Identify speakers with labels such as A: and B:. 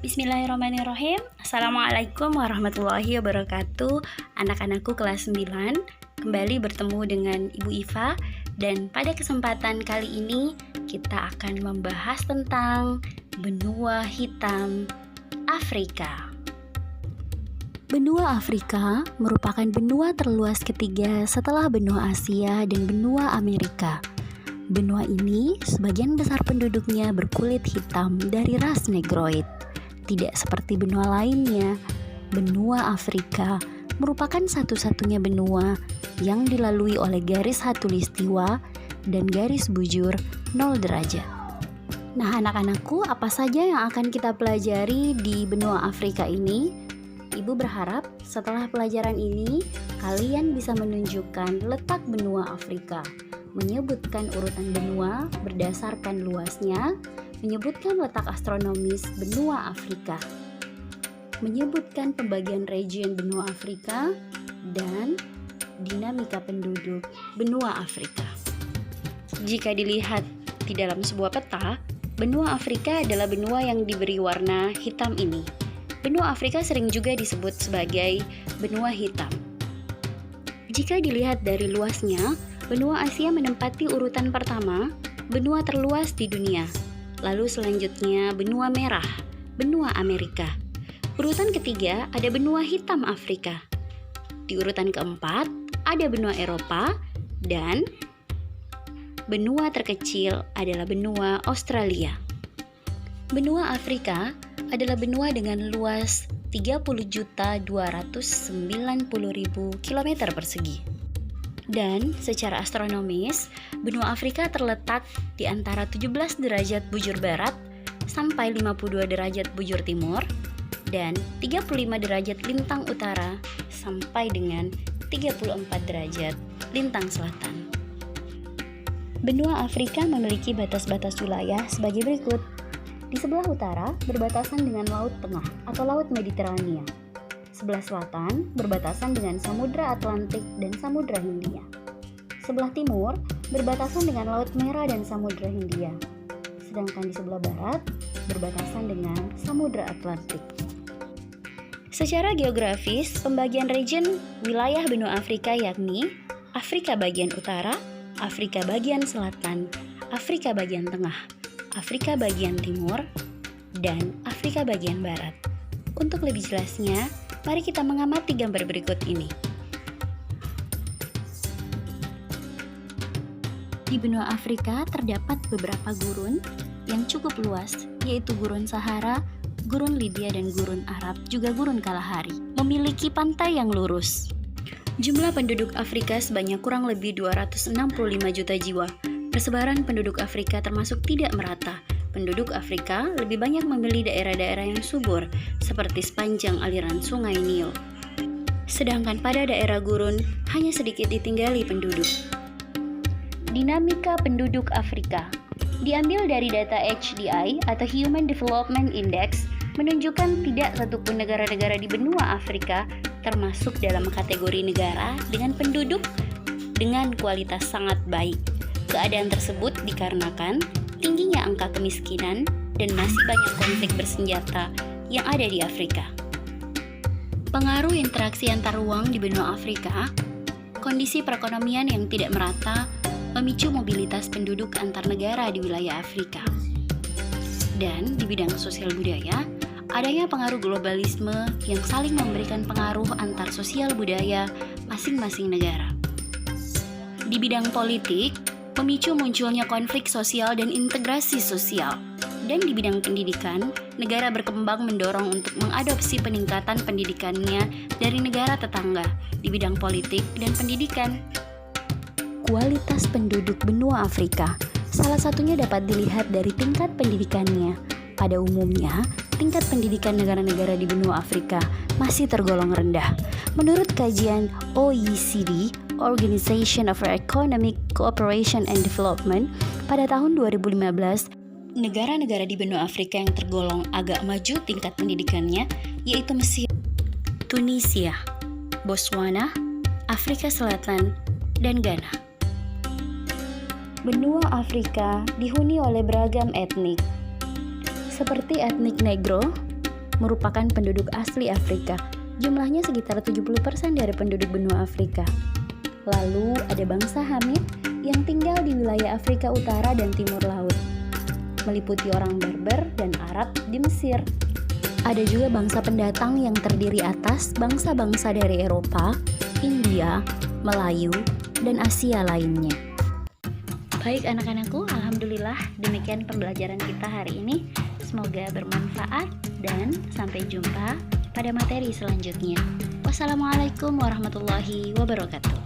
A: Bismillahirrahmanirrahim. Assalamualaikum warahmatullahi wabarakatuh. Anak-anakku kelas 9, kembali bertemu dengan Ibu Iva. Dan pada kesempatan kali ini kita akan membahas tentang benua hitam Afrika. Benua Afrika merupakan benua terluas ketiga setelah benua Asia dan benua Amerika. Benua ini sebagian besar penduduknya berkulit hitam dari ras Negroid. Tidak seperti benua lainnya, benua Afrika merupakan satu-satunya benua yang dilalui oleh garis khatulistiwa dan garis bujur 0 derajat. Nah, anak-anakku, apa saja yang akan kita pelajari di benua Afrika ini? Ibu berharap setelah pelajaran ini, kalian bisa menunjukkan letak benua Afrika, menyebutkan urutan benua berdasarkan luasnya, menyebutkan letak astronomis benua Afrika, menyebutkan pembagian region benua Afrika, dan dinamika penduduk benua Afrika. Jika dilihat di dalam sebuah peta, benua Afrika adalah benua yang diberi warna hitam ini. Benua Afrika sering juga disebut sebagai benua hitam. Jika dilihat dari luasnya, benua Asia menempati urutan pertama, benua terluas di dunia. Lalu selanjutnya benua merah, benua Amerika. Urutan ketiga ada benua hitam Afrika. Di urutan keempat ada benua Eropa, dan benua terkecil adalah benua Australia. Benua Afrika adalah benua dengan luas 30.290.000 km persegi. Dan secara astronomis, benua Afrika terletak di antara 17 derajat bujur barat sampai 52 derajat bujur timur dan 35 derajat lintang utara sampai dengan 34 derajat lintang selatan. Benua Afrika memiliki batas-batas wilayah sebagai berikut. Di sebelah utara berbatasan dengan Laut Tengah atau Laut Mediterania. Sebelah selatan berbatasan dengan Samudra Atlantik dan Samudra Hindia. Sebelah timur berbatasan dengan Laut Merah dan Samudra Hindia. Sedangkan di sebelah barat berbatasan dengan Samudra Atlantik. Secara geografis, pembagian region wilayah benua Afrika yakni Afrika bagian utara, Afrika bagian selatan, Afrika bagian tengah, Afrika bagian timur, dan Afrika bagian barat. Untuk lebih jelasnya, mari kita mengamati gambar berikut ini. Di benua Afrika terdapat beberapa gurun yang cukup luas, yaitu Gurun Sahara, Gurun Libya, dan Gurun Arab, juga Gurun Kalahari. Memiliki pantai yang lurus. Jumlah penduduk Afrika sebanyak kurang lebih 265 juta jiwa. Persebaran penduduk Afrika termasuk tidak merata. Penduduk Afrika lebih banyak memilih daerah-daerah yang subur, seperti sepanjang aliran sungai Nil. Sedangkan pada daerah gurun, hanya sedikit ditinggali penduduk. Dinamika penduduk Afrika diambil dari data HDI atau Human Development Index, menunjukkan tidak satupun negara-negara di benua Afrika termasuk dalam kategori negara dengan penduduk dengan kualitas sangat baik. Keadaan tersebut dikarenakan tingginya angka kemiskinan dan masih banyak konflik bersenjata yang ada di Afrika. Pengaruh interaksi antar ruang di benua Afrika, kondisi perekonomian yang tidak merata memicu mobilitas penduduk antar negara di wilayah Afrika. Dan di bidang sosial budaya, adanya pengaruh globalisme yang saling memberikan pengaruh antar sosial budaya masing-masing negara. Di bidang politik, memicu munculnya konflik sosial dan integrasi sosial. Dan di bidang pendidikan, negara berkembang mendorong untuk mengadopsi peningkatan pendidikannya dari negara tetangga di bidang politik dan pendidikan. Kualitas penduduk benua Afrika salah satunya dapat dilihat dari tingkat pendidikannya. Pada umumnya, tingkat pendidikan negara-negara di benua Afrika masih tergolong rendah. Menurut kajian OECD, Organization for Economic Cooperation and Development, pada tahun 2015, negara-negara di benua Afrika yang tergolong agak maju tingkat pendidikannya yaitu Mesir, Tunisia, Botswana, Afrika Selatan, dan Ghana. Benua Afrika dihuni oleh beragam etnik, seperti etnik Negro, merupakan penduduk asli Afrika. Jumlahnya sekitar 70% dari penduduk benua Afrika. Lalu ada bangsa Hamid yang tinggal di wilayah Afrika Utara dan Timur Laut, meliputi orang Berber dan Arab di Mesir. Ada juga bangsa pendatang yang terdiri atas bangsa-bangsa dari Eropa, India, Melayu, dan Asia lainnya. Baik anak-anakku, alhamdulillah demikian pembelajaran kita hari ini. Semoga bermanfaat dan sampai jumpa pada materi selanjutnya. Wassalamualaikum warahmatullahi wabarakatuh.